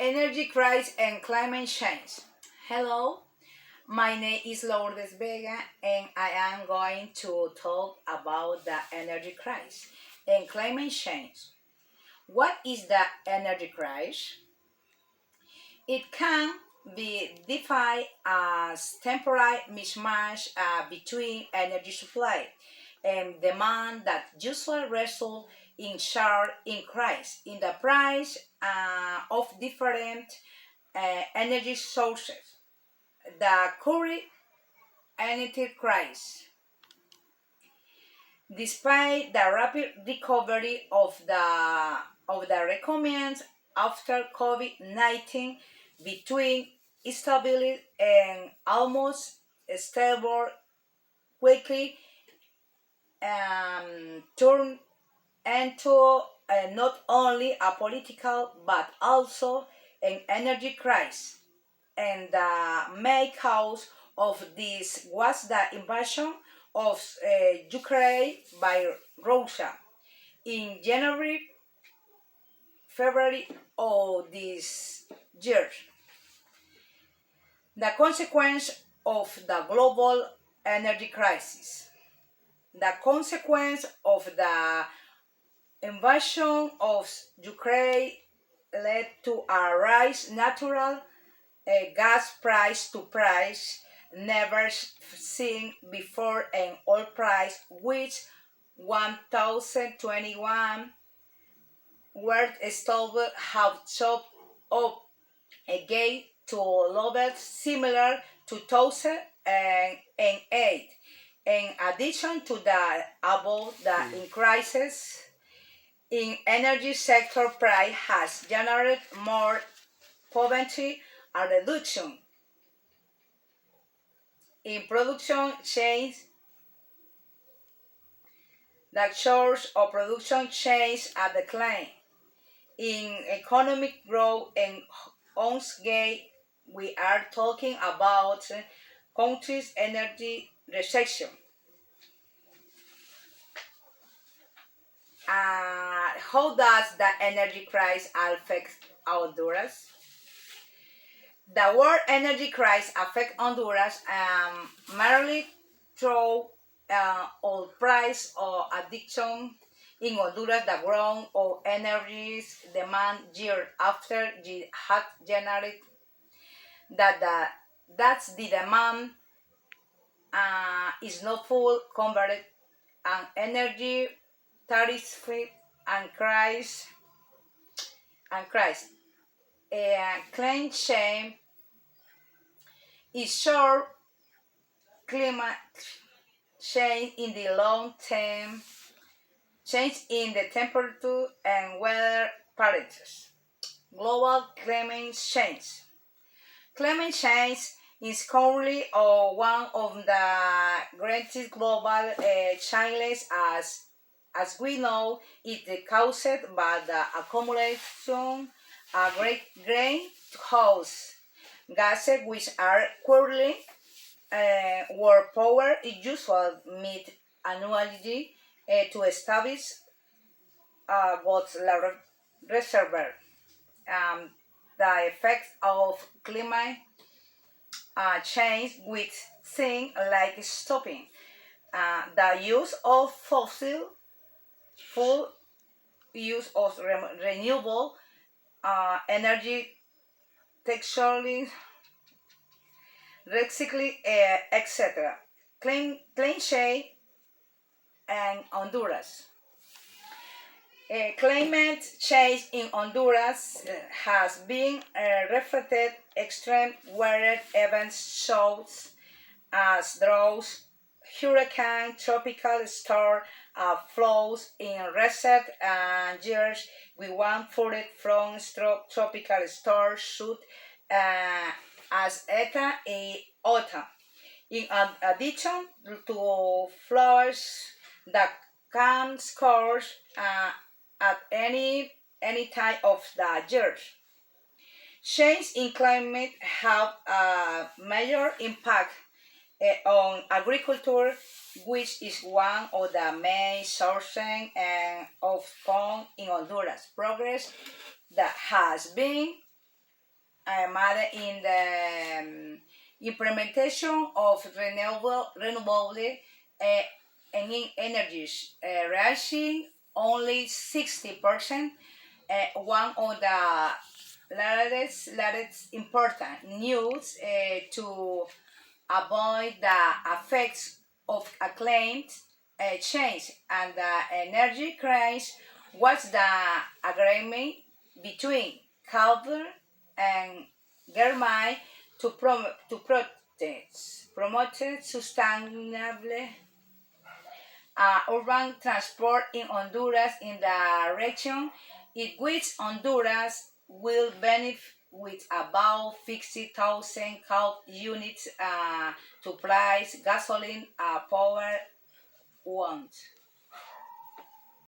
Energy crisis and climate change. Hello, my name is Lourdes Vega, and I am going to talk about the energy crisis and climate change. What is the energy crisis? It can be defined as temporary mismatch between energy supply and demand that usually result in sharp increase in the price of different energy sources. The current energy crisis, despite the rapid recovery of the recommends after COVID-19 between stability and almost stable quickly turned into not only a political but also an energy crisis. And the main cause of this was the invasion of Ukraine by Russia in January, February of this year. The consequence of the global energy crisis. The consequence of the invasion of Ukraine led to a rise natural gas price to price never seen before, and oil price which 1021 were stable have shot up again to levels similar to 2008. In addition to the above, the increases in energy sector price has generated more poverty and reduction in production chains. The source of production chains are decline in economic growth and once we are talking about countries' energy recession. How does the energy crisis affect Honduras? The world energy crisis affect Honduras merely through oil price or addiction in Honduras. The growth of energy demand year after year has generated that's the demand is not full converted, and energy tariffs and crisis. Climate change is short climate change in the long term, change in the temperature and weather patterns. Global climate change. Climate change is currently one of the greatest global challenges as we know it is caused by the accumulation of great greenhouse gases which are currently where power is usually meet annually to establish what's the reservoir. Um, the effects of climate change with things like stopping the use of fossil fuel, use of renewable energy, texturally, recycling, etc. Clean change and Honduras. Climate change in Honduras has been reflected extreme weather events shows as droughts, hurricane, tropical storm, floods in recent years. We one flooded from tropical storm shoot as ETA in autumn. In addition to floods that can occur at any time of the year. Change in climate have a major impact on agriculture, which is one of the main sources of corn in Honduras. Progress that has been matter in the implementation of renewable energies, reaching only 60%. One of the latest important news to avoid the effects of acclaimed change and the energy crisis was the agreement between Calder and Germany promote sustainable urban transport in Honduras in the region, in which Honduras will benefit with about 50,000 cow units to price gasoline power want.